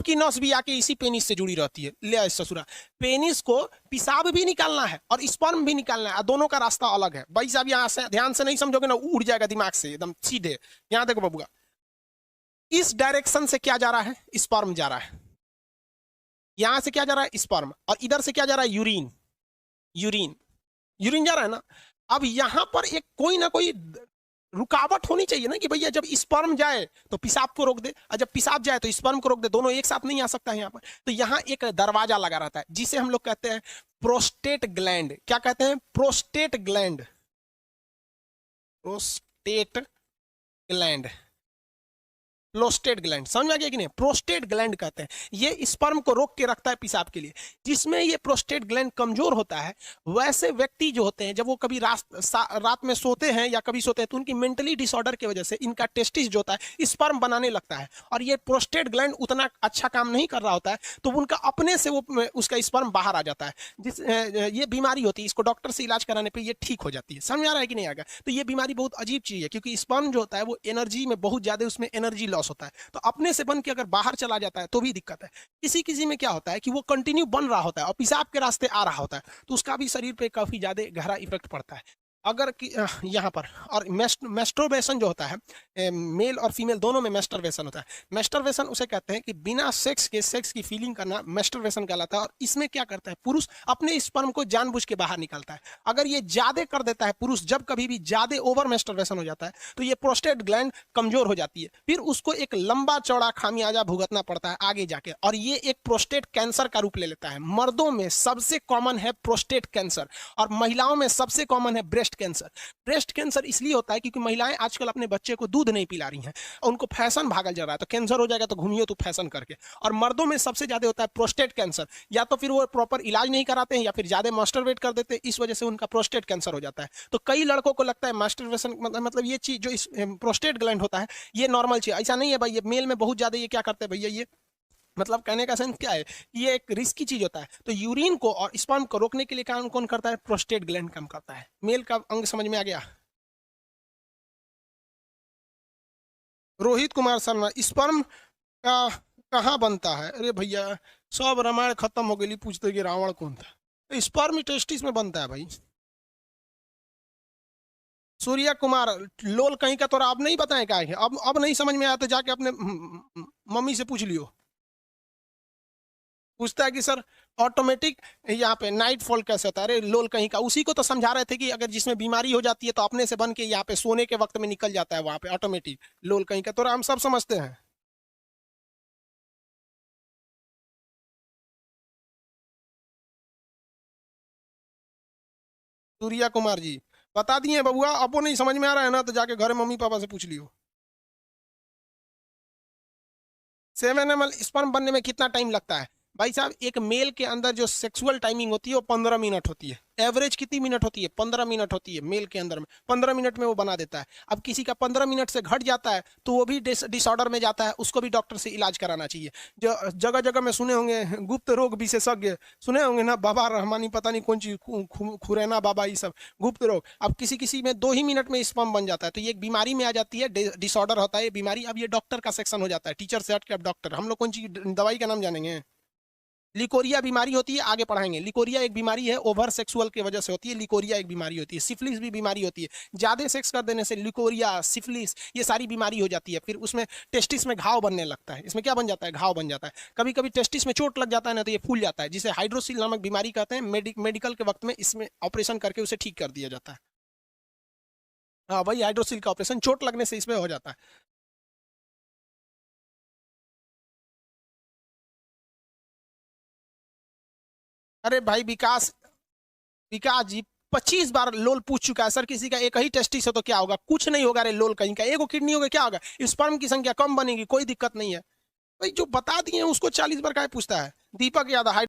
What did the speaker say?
की नस भी आके इसी पेनिस से जुड़ी रहती है। ले ससुरा, पेनिस को पेशाब भी निकालना है और स्पर्म भी निकालना है, दोनों का रास्ता अलग है। भाई साहब यहाँ से ध्यान से नहीं समझोगे ना उड़ जाएगा दिमाग से एकदम सीधे। यहाँ देखो बबुआ, इस डायरेक्शन से क्या जा रहा है, स्पर्म जा रहा है, यहां से क्या जा रहा है स्पर्म, और इधर से क्या जा रहा है यूरिन, यूरिन यूरिन जा रहा है ना। अब यहां पर एक कोई ना कोई रुकावट होनी चाहिए ना कि भैया जब स्पर्म जाए तो पेशाब को रोक दे, और जब पेशाब जाए तो स्पर्म को रोक दे, दोनों एक साथ नहीं आ सकता है यहाँ पर। तो यहाँ एक दरवाजा लगा रहता है जिसे हम लोग कहते हैं प्रोस्टेट ग्लैंड। क्या कहते हैं, prostate gland, prostate gland, prostate gland, समझ में आ गया कि नहीं। प्रोस्टेट ग्लैंड कहते हैं, ये स्पर्म को रोक के रखता है पेशाब के लिए। जिसमें ये प्रोस्टेट ग्लैंड कमजोर होता है, वैसे व्यक्ति जो होते हैं जब वो कभी रात में सोते हैं या कभी सोते हैं तो उनकी मेंटली डिसऑर्डर की वजह से इनका टेस्टिस जो होता है स्पर्म बनाने लगता है, और ये प्रोस्टेट ग्लैंड उतना अच्छा काम नहीं कर रहा होता है, तो उनका अपने से वो उसका स्पर्म बाहर आ जाता है। ये बीमारी होती है, इसको डॉक्टर से इलाज कराने पर ये ठीक हो जाती है। समझ आ रहा है कि नहीं आएगा। तो ये बीमारी बहुत अजीब चीज है, क्योंकि स्पर्म जो होता है वो एनर्जी में बहुत ज्यादा, उसमें एनर्जी लॉस होता है, तो अपने से बन के अगर बाहर चला जाता है तो भी दिक्कत है। किसी किसी में क्या होता है कि वो कंटिन्यू बन रहा होता है और पेशाब के रास्ते आ रहा होता है, तो उसका भी शरीर पे काफी ज्यादा गहरा इफेक्ट पड़ता है। अगर यहाँ पर, और मेस्टरबेशन जो होता है, मेल और फीमेल दोनों में मेस्टरबेशन होता है। मेस्टरबेशन उसे कहते हैं कि बिना सेक्स के सेक्स की फीलिंग करना मेस्टरबेशन कहलाता है। और इसमें क्या करता है, पुरुष अपने स्पर्म को जानबूझ के बाहर निकालता है। अगर ये ज्यादा कर देता है पुरुष, जब कभी भी ज्यादा ओवर मेस्टरबेशन हो जाता है तो ये प्रोस्टेट ग्लैंड कमजोर हो जाती है, फिर उसको एक लंबा चौड़ा खामियाजा भुगतना पड़ता है आगे जाके, और ये एक प्रोस्टेट कैंसर का रूप ले लेता है। मर्दों में सबसे कॉमन है प्रोस्टेट कैंसर, और महिलाओं में सबसे कॉमन है ब्रेस्ट कैंसर। ब्रेस्ट कैंसर इसलिए होता है क्योंकि महिलाएं आजकल अपने बच्चे को दूध नहीं पिला रही हैं, उनको फैशन भागल जा रहा है, तो कैंसर हो जाएगा तो घूमिए तो फैशन करके। और मर्दों में सबसे ज्यादा होता है प्रोस्टेट कैंसर, या तो फिर वो प्रॉपर इलाज नहीं कराते हैं या फिर ज्यादा मास्टरबेट कर देते हैं, इस वजह से उनका प्रोस्टेट कैंसर हो जाता है। तो कई लड़कों को लगता है मास्टरबेशन मतलब ये चीज जो प्रोस्टेट ग्लैंड होता है ये नॉर्मल चीज, ऐसा नहीं है भाई। ये मेल में बहुत ज्यादा ये क्या करते हैं भैया, ये मतलब कहने का सेंस क्या है, ये एक रिस्की चीज होता है। तो यूरिन को और स्पर्म को रोकने के लिए काम कौन करता है, प्रोस्टेट ग्लैंड काम करता है। मेल का अंग समझ में आ गया। रोहित कुमार शर्मा, स्पर्म का कहाँ बनता है। अरे भैया सब रामायण खत्म हो गई, पूछते कि रावण कौन था। तो स्पर्म टेस्टिस में बनता है भाई। सूर्या कुमार, लोल कहीं का, तो अब नहीं बताएं क्या है, अब नहीं समझ में आया तो जाके अपने मम्मी से पूछ लियो। पूछता है कि सर ऑटोमेटिक यहाँ पे नाइट फॉल कैसे होता है। अरे लोल कहीं का, उसी को तो समझा रहे थे कि अगर जिसमें बीमारी हो जाती है तो अपने से बन के यहाँ पे सोने के वक्त में निकल जाता है, वहां पे ऑटोमेटिक। लोल कहीं का तो हम सब समझते हैं। सूर्या कुमार जी बता दिए बबुआ, आपको नहीं समझ में आ रहा है ना तो जाके घर मम्मी पापा से पूछ लियो। 7 ml स्पर्म बनने में कितना टाइम लगता है। भाई साहब एक मेल के अंदर जो सेक्सुअल टाइमिंग होती है वो 15 मिनट होती है। एवरेज कितनी मिनट होती है, 15 मिनट होती है मेल के अंदर में। 15 मिनट में वो बना देता है। अब किसी का 15 मिनट से घट जाता है तो वो भी डिसऑर्डर में जाता है, उसको भी डॉक्टर से इलाज कराना चाहिए। जो जगह जगह में सुने होंगे गुप्त रोग विशेषज्ञ, सुने होंगे ना, बाबा रहमानी पता नहीं कौन चीज, खुरैना बाबा, ये सब गुप्त रोग। अब किसी किसी में 2 ही मिनट में स्पर्म बन जाता है, तो ये एक बीमारी में आ जाती है, डिसऑर्डर होता है ये बीमारी। अब ये डॉक्टर का सेक्शन हो जाता है, टीचर से हट के अब डॉक्टर। हम लोग कौन चीज दवाई का नाम जानेंगे। लिकोरिया बीमारी होती है, आगे पढ़ाएंगे। लिकोरिया एक बीमारी है, ओवर सेक्सुअल की वजह से होती है। लिकोरिया एक बीमारी होती है। सिफिलिस भी बीमारी होती है, ज्यादा सेक्स कर देने से लिकोरिया, सिफिलिस, ये सारी बीमारी हो जाती है। फिर उसमें टेस्टिस में घाव बनने लगता है। इसमें क्या बन जाता है, घाव बन जाता है। कभी कभी टेस्टिस में चोट लग जाता है ना तो ये फूल जाता है, जिसे हाइड्रोसिल नामक बीमारी कहते हैं। मेडिकल के वक्त में इसमें ऑपरेशन करके उसे ठीक कर दिया जाता है। हाँ वही हाइड्रोसिल का ऑपरेशन, चोट लगने से इसमें हो जाता है। अरे भाई विकास, विकास जी 25 बार लोल पूछ चुका है। सर किसी का एक ही टेस्टिस हो तो क्या होगा, कुछ नहीं होगा। रे लोल कहीं का, एगो किडनी होगा क्या होगा, स्पर्म की संख्या कम बनेगी, कोई दिक्कत नहीं है। भाई जो बता दिए उसको 40 बार का पूछता है। दीपक यादव,